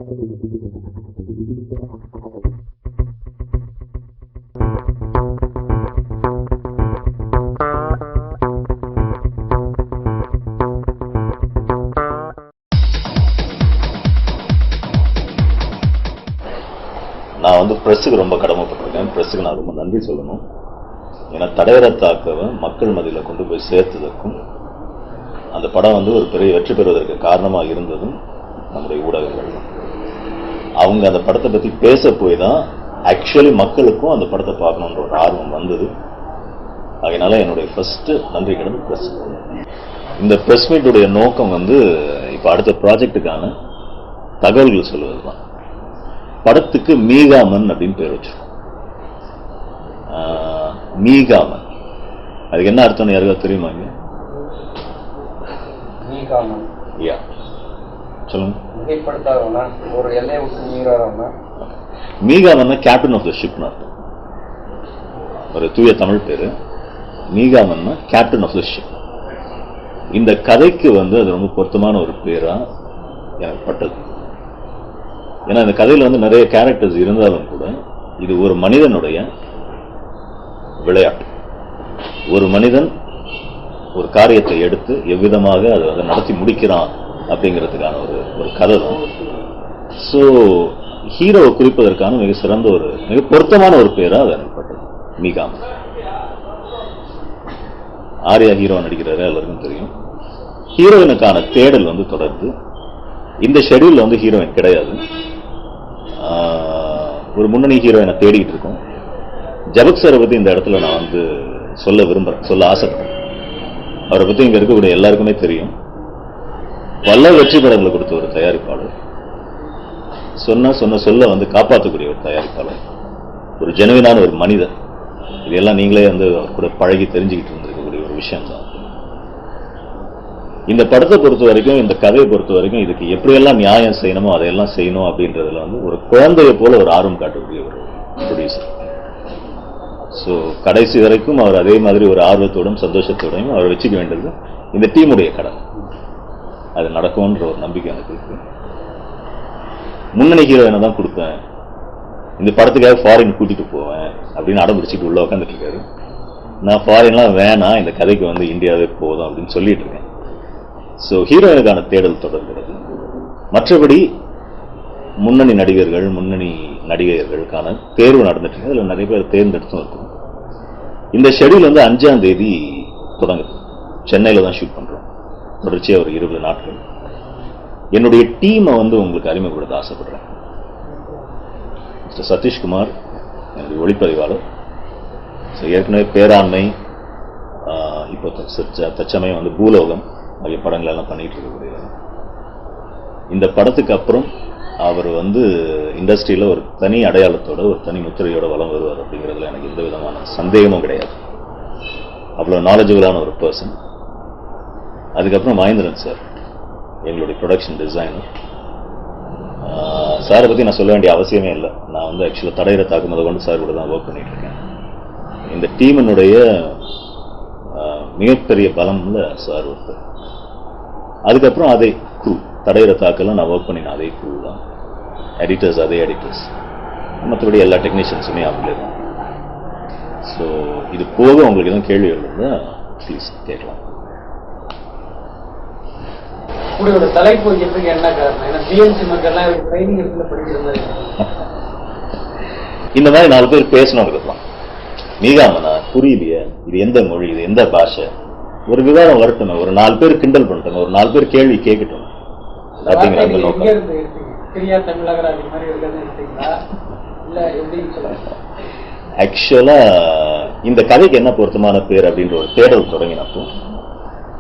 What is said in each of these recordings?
நான் வந்து பிரஸுக்கு ரொம்ப கடமைப்பட்டிருக்கேன். பிரஸுக்கு நான் ரொம்ப நன்றி சொல்லணும். ஏன்னா தடையற தாக்கவை மக்கள் மத்தியில் கொண்டு போய் சேர்த்ததற்கும் அந்த படம் வந்து ஒரு பெரிய வெற்றி பெறுவதற்கு காரணமாக இருந்ததும் நம்முடைய ஊடகங்கள். அவங்க அந்த படத்தை பற்றி பேச போய் தான் ஆக்சுவலி மக்களுக்கும் அந்த படத்தை பார்க்கணுன்ற ஒரு ஆர்வம் வந்தது. அதனால என்னுடைய ஃபர்ஸ்ட் நன்றி கடன் பிரஸ். இந்த பிரஸ் மீட்டுடைய நோக்கம் வந்து இப்போ அடுத்த ப்ராஜெக்டுக்கான தகவல்கள் சொல்வது தான். படத்துக்கு மீகாமன் அப்படின்னு பேர் வச்சிருக்கோம். மீகாமன் அதுக்கு என்ன அர்த்தம்னு யாருக்காவது தெரியுமாங்க? சொல்லுங்க. மீகாமன் கேப்டன் ஆஃப் த ஷிப்னு அர்த்தம். ஒரு தூய தமிழ் பேரு. மீகாமன் கேப்டன் ஆஃப் த ஷிப். இந்த கதைக்கு வந்து அது ரொம்ப பொருத்தமான ஒரு பேரா எனக்கு பட்டது. ஏன்னா இந்த கதையில வந்து நிறைய கேரக்டர்ஸ் இருந்தாலும் கூட இது ஒரு மனிதனுடைய விளையாட்டு. ஒரு மனிதன் ஒரு காரியத்தை எடுத்து எவ்விதமாக அதை நடத்தி முடிக்கிறான் அப்படிங்கிறதுக்கான ஒரு கதை தான். ஸோ ஹீரோவை குறிப்பதற்கான மிக சிறந்த மிக பொருத்தமான ஒரு பேரா அது ஏற்பட்டது மீகாமன். ஆர்யா ஹீரோ நடிக்கிறாரு, எல்லாருக்கும் தெரியும். ஹீரோயினுக்கான தேடல் வந்து தொடர்ந்து. இந்த ஷெடியூல்ல வந்து ஹீரோயின் கிடையாது. ஒரு முன்னணி ஹீரோயினை தேடிட்டு இருக்கோம். ஜபக் சாரை பத்தி இந்த இடத்துல நான் வந்து சொல்ல ஆசைப்படுறேன். அவரை பத்தி இங்க இருக்கக்கூடிய எல்லாருக்குமே தெரியும். பல வெற்றி படங்களை கொடுத்த ஒரு தயாரிப்பாளர். சொல்ல வந்து காப்பாற்றக்கூடிய ஒரு தயாரிப்பாளர். ஒரு ஜெனுவினான ஒரு மனிதர். இதெல்லாம் நீங்களே வந்து அவர் கூட பழகி தெரிஞ்சுக்கிட்டு இருந்திருக்கக்கூடிய ஒரு விஷயம் தான். இந்த படத்தை பொறுத்த வரைக்கும், இந்த கதையை பொறுத்த வரைக்கும், இதுக்கு எப்படியெல்லாம் நியாயம் செய்யணுமோ அதையெல்லாம் செய்யணும் அப்படின்றதுல வந்து ஒரு குழந்தைய போல ஒரு ஆர்வம் காட்டக்கூடிய ஒரு ப்ரொடியூசர். ஸோ கடைசி வரைக்கும் அவர் அதே மாதிரி ஒரு ஆர்வத்தோடும் சந்தோஷத்தோடையும் அவர் வச்சுக்க வேண்டியது இந்த டீமுடைய கடமை. அது நடக்கும்ன்ற ஒரு நம்பிக்கை எனக்கு இருக்கு. முன்னணி ஹீரோயினை தான் கொடுப்பேன், இந்த படத்துக்காக ஃபாரின் கூட்டிட்டு போவேன் அப்படின்னு அடம் பிடிச்சிட்டு உள்ள உட்காந்துட்டு இருக்காரு. நான் ஃபாரின்லாம் வேணாம், இந்த கதைக்கு வந்து இந்தியாவே போதும் அப்படின்னு சொல்லிட்டு இருக்கேன். ஸோ ஹீரோயினுக்கான தேடல் தொடர்கிறது. மற்றபடி முன்னணி நடிகர்கள், முன்னணி நடிகையர்களுக்கான தேர்வு நடந்துட்டு இருக்கு. அதில் நிறைய பேர் தேர்ந்தெடுத்தும் இருக்கும். இந்த ஷெடியூல் வந்து 5ஆம் தேதி தொடங்குது. சென்னையில் தான் ஷூட் பண்றோம். தொடர்ச்சியாக ஒரு 20 நாட்கள். என்னுடைய டீமை வந்து உங்களுக்கு அறிமுகப்படுத்த ஆசைப்படுறேன். மிஸ்டர் சதீஷ்குமார் என்னுடைய ஒளிப்பதிவாளர். ஏற்கனவே பேராண்மை, இப்போ தற்சமயம் வந்து பூலோகம் ஆகிய படங்கள் எல்லாம் பண்ணிட்டு இருக்கக்கூடிய இந்த படத்துக்கு அப்புறம் அவர் வந்து இண்டஸ்ட்ரியில ஒரு தனி அடையாளத்தோட, ஒரு தனி முத்திரையோட வளம் வருவார் அப்படிங்கிறதுல எனக்கு எந்த விதமான சந்தேகமும் கிடையாது. அவ்வளவு நாலேஜபிளான ஒரு பர்சன். அதுக்கப்புறம் மகேந்திரன் சார், எங்களுடைய ப்ரொடக்ஷன் டிசைனர். சாரை பத்தி நான் சொல்ல வேண்டிய அவசியமே இல்லை. நான் வந்து ஆக்சுவலாக தடையிற தாக்குமதை கொண்டு சார் கூட தான் ஒர்க் பண்ணிட்டு இருக்கேன். இந்த டீமினுடைய மிகப்பெரிய பலம்ல சார் ஒருத்தர். அதுக்கப்புறம் அதே குரூ, தடையிற தாக்கெல்லாம் நான் ஒர்க் பண்ணின அதே குரூ தான். எடிட்டர்ஸ் அதே எடிட்டர்ஸ், மற்றபடி எல்லா டெக்னீஷியன்ஸுமே அவங்களே தான். ஸோ இது போக உங்களுக்கு எதுவும் கேள்விகள் இருந்தால் ப்ளீஸ் கேட்கலாம். தலைப்பு என்ன காரணம்? இந்த மாதிரி 4 பேர் பேசணும் இருக்கலாம். மீகாமனா புரியலையே, இது எந்த மொழி, இது எந்த பாஷை, ஒரு விவாதம் வரட்டும், ஒரு 4 பேர் கிண்டல் பண்ணிட்டோம், ஒரு 4 பேர் கேள்வி கேட்கட்டும் அப்படிங்கிற அந்த நோக்கம். ஆக்சுவலா இந்த கதைக்கு என்ன பொருத்தமான பேர் அப்படின்ற ஒரு தேடல் தொடங்கினப்போ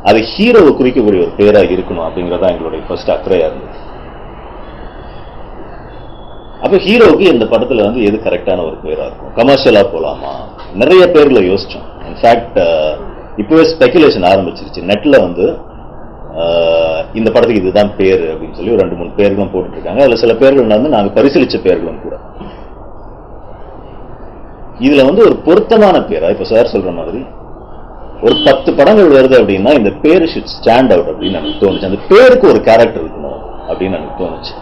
அது ஹீரோவை குறிக்கக்கூடிய ஒரு பேரா இருக்கணும் அப்படிங்கறதா எங்களுடைய ஃபர்ஸ்ட் அக்கறையா இருந்தது. அப்ப ஹீரோவுக்கு இந்த படத்துல வந்து எது கரெக்டான ஒரு பேரா இருக்கும்? கமர்ஷியலா போலாமா? நிறைய பேர்ல யோசிச்சோம். இன்ஃபேக்ட் இப்பவே ஸ்பெகுலேஷன் ஆரம்பிச்சிருச்சு. நெட்ல வந்து இந்த படத்துக்கு இதுதான் பேரு அப்படின்னு சொல்லி ஒரு 2-3 பேர்களும் போட்டுட்டு இருக்காங்க. அதுல சில பேர்கள் வந்து நாங்க பரிசீலிச்ச பேர்களும் கூட. இதுல வந்து ஒரு பொருத்தமான பேரா, இப்ப சார் சொல்ற மாதிரி ஒரு 10 படங்கள் வருது அப்படின்னா இந்த பேரு ஷுட் ஸ்டாண்ட் அவுட் அப்படின்னு எனக்கு தோணுச்சு. அந்த பேருக்கு ஒரு கேரக்டர் இருக்கணும் அப்படின்னு எனக்கு தோணுச்சு.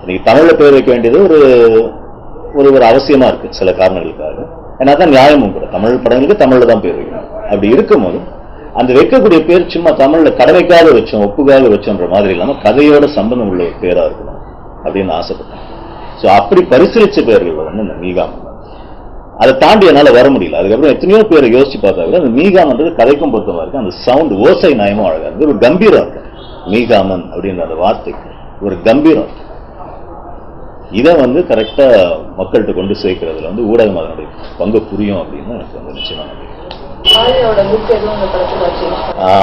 இன்னைக்கு தமிழ்ல பேர் வைக்க வேண்டியது ஒரு ஒரு ஒரு அவசியமா இருக்கு சில காரணங்களுக்காக. ஏன்னா தான் நியாயமும் கூட, தமிழ் படங்களுக்கு தமிழ்ல தான் பேர் வைக்கணும். அப்படி இருக்கும்போது அந்த வைக்கக்கூடிய பேர் சும்மா தமிழ்ல கடமைக்காக வச்சோம், ஒப்புக்காக வச்சோன்ற மாதிரி இல்லாம கதையோட சம்பந்தம் உள்ள ஒரு பேரா இருக்கணும் அப்படின்னு ஆசைப்பட்டேன். ஸோ அப்படி பரிசீலிச்ச பேர்கள் வந்து இந்த மீகாமன். அதை தாண்டி என்னால வர முடியல. அதுக்கப்புறம் எத்தனையோ பேரை யோசிச்சு பார்த்தா கூட அந்த மீகாமன்றது கதைக்கும் பொருத்தமா இருக்கு. அந்த சவுண்ட் ஓசை நயமும் அழகா இருக்கு, ஒரு கம்பீரம் இருக்கு. மீகாமன் அப்படின்ற அந்த வார்த்தைக்கு ஒரு கம்பீரம் இருக்கு. இதை வந்து கரெக்டா மக்கள்கிட்ட கொண்டு சேர்க்கிறதுல வந்து ஊடகம் அதனுடைய பங்கு புரியும் அப்படின்னு எனக்கு வந்து நிச்சயமா நம்பிக்கை.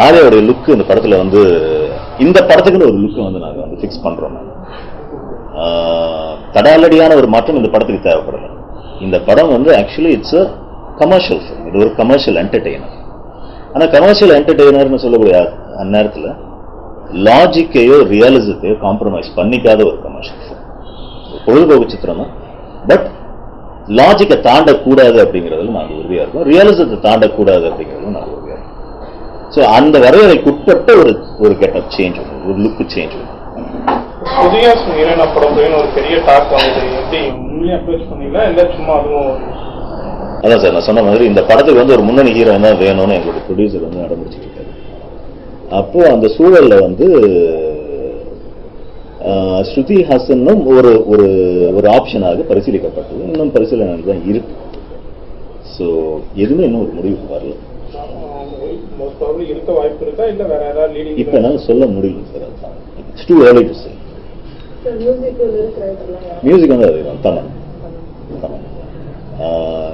ஆர்யாவுடைய லுக் இந்த படத்துல வந்து இந்த படத்துக்குன்னு ஒரு லுக் வந்து நாங்க வந்து ஃபிக்ஸ் பண்றோம். தடாலடியான ஒரு மாற்றம் இந்த படத்துக்கு தேவைப்படல. இந்த படம் வந்து actually it's a commercial film. இது ஒரு கமர்ஷியல் என்டர்டெய்னர். ஆனா கமர்ஷியல் என்டர்டெய்னர்னு சொல்லக்கூடிய அந்நேரத்தில் லாஜிக்கையோ ரியலிசத்தையோ காம்ப்ரமைஸ் பண்ணிக்காத ஒரு கமர்ஷியல் ஃபிலிம். பொழுதுபோக்கு சித்திரம் தான், பட் லாஜிக்கை தாண்டக்கூடாது அப்படிங்கிறதுல நாங்கள் உறுதியா இருக்கோம். ரியலிசத்தை தாண்டக்கூடாது அப்படிங்கிறதுல நாங்கள் உறுதியா இருக்கோம். ஸோ அந்த வரையறைக்குட்பட்ட ஒரு கெட்டப் சேஞ்ச் வரும், ஒரு லுக்கு சேஞ்ச் வரும். புதிய ஹீரோயினா படம் ஒரு பெரிய டாக் வந்து எப்படி உண்மையை அப்ரோச் பண்ணீங்களா இல்லை சும்மா அதுவும்? அதான் சார் நான் சொன்ன மாதிரி இந்த படத்துக்கு வந்து ஒரு முன்னணி ஹீரோயின் தான் வேணும்னு எங்களுடைய ப்ரொடியூசர் வந்து நடந்துச்சு. அப்போ அந்த சூழல்ல வந்து ஸ்ருதி ஹாசனும் ஒரு ஒரு ஒரு ஆப்ஷனாக பரிசீலிக்கப்பட்டது. இன்னும் பரிசீலனை தான் இருக்கு. ஸோ எதுவுமே இன்னும் ஒரு முடிவுக்கு வரல. இருக்க வாய்ப்பு இருக்கா இல்லை வேற ஏதாவது லீடிங் இப்போ என்னால் சொல்ல முடியல சார். அதுதான் it's too early to say. Music வந்து அது தமன்.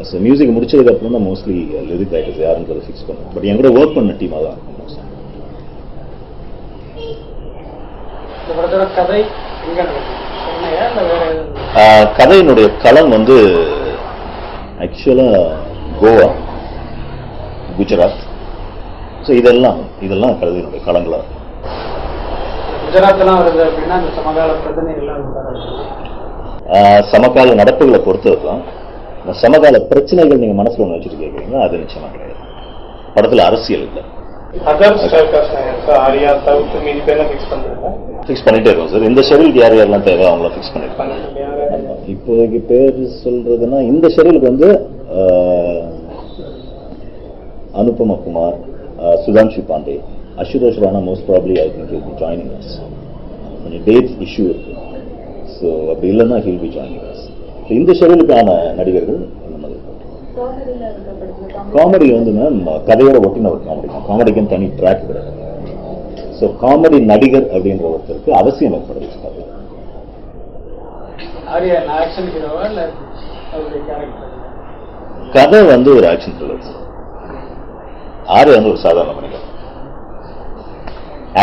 ஸோ மியூசிக் முடிச்சதுக்கு அப்புறம் தான் மோஸ்ட்லி லிரிக் ரைட்டர்ஸ் யாருன்றதை ஃபிக்ஸ் பண்ணுவோம். பட் என் கூட ஒர்க் பண்ண டீமாக தான் இருக்கும். கதையினுடைய களம் வந்து ஆக்சுவலா கோவா, குஜராத். ஸோ இதெல்லாம் கதையினுடைய களங்களா இருக்கும். குஜராத்லாம் வருது அப்படின்னா அந்த சமகால பிரச்சனைகள்லாம் சமகால நடப்புகளை பொறுத்தது தான். சமகால பிரச்சனைகள் நீங்க மனசுல ஒன்று வச்சுட்டு கேட்குறீங்களா? அது நிச்சயமா கிடையாது. படத்துல அரசியல் இல்லை. ஃபிக்ஸ் பண்ணிட்டே இருக்கோம் சார். இந்த ஷெடியூலுக்கு யார் யாரெல்லாம் தேவை அவங்கள ஃபிக்ஸ் பண்ணிருக்கோம். இப்போதைக்கு பேர் சொல்றதுன்னா இந்த ஷெடியூலுக்கு வந்து Anupama Kumar, Sudhanshu Pandey, Ashutosh Rana most probably I think he'll be joining us. கொஞ்சம் டேட் இஷ்யூ இருக்கு. ஸோ அப்படி இல்லைன்னா ஹில் பி ஜாயினிங் அஸ். இந்த ஷெடியூலுக்கான நடிகர்கள் இந்த மாதிரி காமெடி வந்து மேம் கதையோட ஒட்டின ஒரு காமெடி தான். காமெடிக்குன்னு தனி ட்ராக் கிடையாது. ஸோ காமெடி நடிகர் அப்படின்ற ஒருத்தருக்கு அவசியம் ஏற்படுது. கதை வந்து ஒரு ஆக்ஷன் த்ரில்லர். ஆர்யா வந்து ஒரு சாதாரண மனிதன்.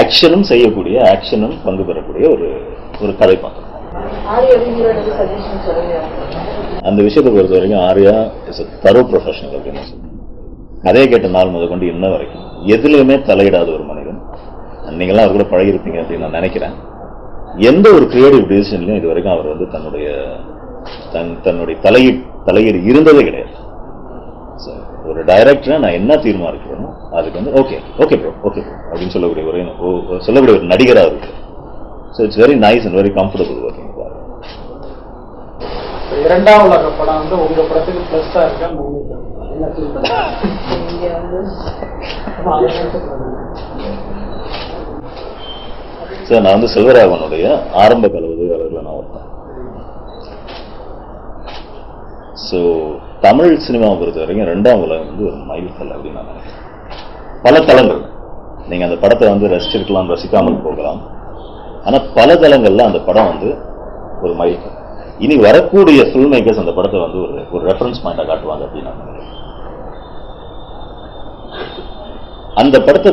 ஆக்ஷனும் செய்யக்கூடிய, ஆக்ஷனும் பங்கு பெறக்கூடிய ஒரு கதை பாத்திரம். அந்த விஷயத்தை பொறுத்த வரைக்கும் Arya is a thorough professional அப்படின்னு சொல்லுங்க. கதையை கேட்ட நாள் முதல் கொண்டு இன்ன வரைக்கும் எதுலையுமே தலையிடாத ஒரு மனிதன். நீங்களாம் அவர் கூட பழகிருப்பீங்க அப்படின்னு நான் நினைக்கிறேன். எந்த ஒரு கிரியேட்டிவ் டிசிஷன்லையும் இது வரைக்கும் அவர் வந்து தன்னுடைய தலையீடு இருந்ததே கிடையாது. ஒரு டைரக்டரா நான் என்ன தீர்மானிக்கிறேனோ அதுக்கு வந்து ஓகே ப்ரோ அப்படின்னு சொல்லக்கூடிய ஒரு நடிகராக இருக்கு. So it's very nice and very comfortable working. இரண்டாம் உலக படம் வந்து உங்க படத்துக்கு பிளஸ்ஸா இருக்கா? சார் நான் வந்து செல்வராகவனுடைய ஆரம்ப கால உதவியாளர்கள் நான் ஒருத்தன். ஸோ தமிழ் சினிமாவை பொறுத்த வரைக்கும் ரெண்டாம் உலகம் வந்து ஒரு மைல்கல் அப்படின்னு நான் நினைக்கிறேன். பல தளங்கள் நீங்க அந்த படத்தை வந்து ரசிச்சிருக்கலாம், ரசிக்காமல் போகலாம். ஆனா பல தளங்கள்ல அந்த படம் வந்து ஒரு மைல்கல். இனி வரக்கூடிய ஃபில்ம் மேக்கர்ஸ் அந்த படத்தை வந்து ஒரு ரெஃபரன்ஸ் பாயிண்டா காட்டுவாங்க அப்படின்னு நான் நினைக்கிறேன். அந்த படத்தை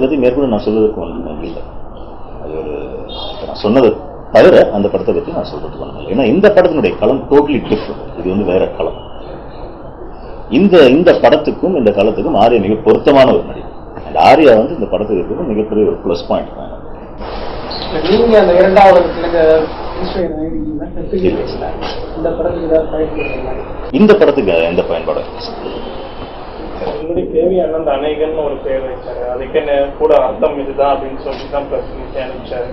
பத்தி மேற்கொண்டு நான் சொல்றதுக்கு ஒன்றும் இல்லை. அது நான் சொன்னது தவிர அந்த படத்தை பத்தி நான் சொல்றதுக்கு ஒன்றும் இல்லை. ஏன்னா இந்த படத்தினுடைய களம் டோட்டலி டிஃப்ரெண்ட். இது வந்து வேற களம். இந்த படத்துக்கும் இந்த களத்துக்கும் ஆர்யா மிக பொருத்தமான ஒரு நடிகை. அந்த ஆர்யா வந்து இந்த படத்துக்கு இருக்கிறது மிகப்பெரிய ஒரு பிளஸ் பாயிண்ட் தான். நீங்க அந்த இரண்டாவது இந்த படத்துக்கு எந்த பயன்பாடு? தேவையான அந்த அணைகள்னு ஒரு பேர் வச்சாரு. அதுக்கு கூட அர்த்தம் இதுதான் அப்படின்னு சொல்லி தான் அனுப்பிச்சாரு.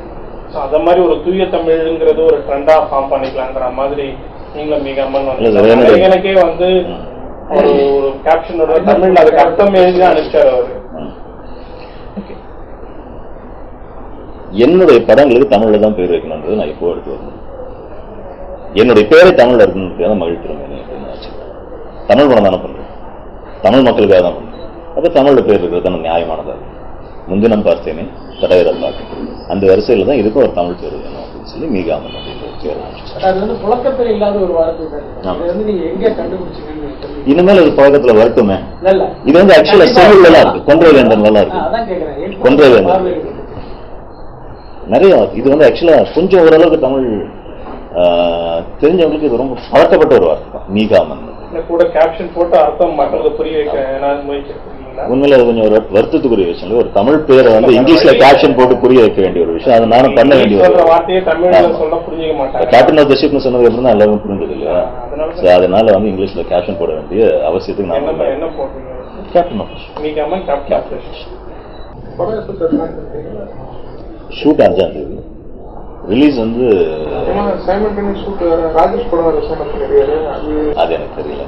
அத மாதிரி ஒரு தூய தமிழ்ங்கிறது ஒரு ட்ரெண்டா ஃபார்ம் பண்ணிக்கலாங்கிற மாதிரி நீங்களும் மிக எனக்கே வந்து ஒரு கேப்ஷனோட தமிழ்ல அதுக்கு அர்த்தம் எழுதி அனுப்பிச்சாரு அவரு. என்னுடைய படங்களுக்கு தமிழ்ல தான் பேர் வைக்கணும்ன்றது நான் இப்போ எடுத்து வரணும். என்னுடைய பேரை தமிழ்ல இருக்கணும் மகிழ்ச்சிருமே தமிழ் படம் தானே பண்றேன், தமிழ் மக்களுக்காக தான் பண்றேன். அப்ப தமிழ்ல பேர் இருக்கிறது தானே நியாயமானதா இருக்கும். முன்தினம் பார்த்தேனே தடவைகள் பார்க்க அந்த வரிசையில தான் இதுக்கும் ஒரு தமிழ் பேர் வேணும் அப்படின்னு சொல்லி மீகாமன் அப்படின்ற ஒரு பேர். அது வந்து புழக்கத்தில் இல்லாத ஒரு வார்த்தை. நீங்க எங்க கண்டுபிடிச்சீங்கன்னு இனிமேல் இது பழக்கத்துல வரட்டுமே. இது வந்து ஆக்சுவலா செவிலாம் இருக்கு, கொன்றை வேந்தன் இருக்கு, கொன்றை வேந்தன் நிறைய. இது வந்து ஆக்சுவலா கொஞ்சம் ஓரளவுக்கு தமிழ் தெரிஞ்சவங்களுக்கு இது ரொம்ப பழக்கப்பட்ட ஒரு வார்த்தை மீகாமன். கூட கேப்ஷன் போட்டு அர்த்தம் மக்களுக்கு புரிய வைக்க உண்மையில அது கொஞ்சம் ஒரு வருத்தத்துக்குரிய விஷயம். ஒரு தமிழ் பேரை வந்து இங்கிலீஷ்ல கேப்ஷன் போட்டு புரிய வைக்க வேண்டிய ஒரு விஷயம். அதை நானும் பண்ண வேண்டிய ஒரு வார்த்தையை தமிழ்ல சொல்ல புரிஞ்சுக்க மாட்டேன். கேப்டன் ஆஃப் தி ஷிப்னு சொன்னதுக்கு அப்புறம் தான் எல்லாரும் புரிஞ்சது இல்லையா. அதனால வந்து இங்கிலீஷ்ல கேப்ஷன் போட வேண்டிய அவசியத்துக்கு நான் என்ன போட்டீங்க? Captain of the ship Meagamann captain. Shoot 5ஆம் தேதி, ரிலீஸ் வந்து ராஜேஷ் படம் அது எனக்கு தெரியல.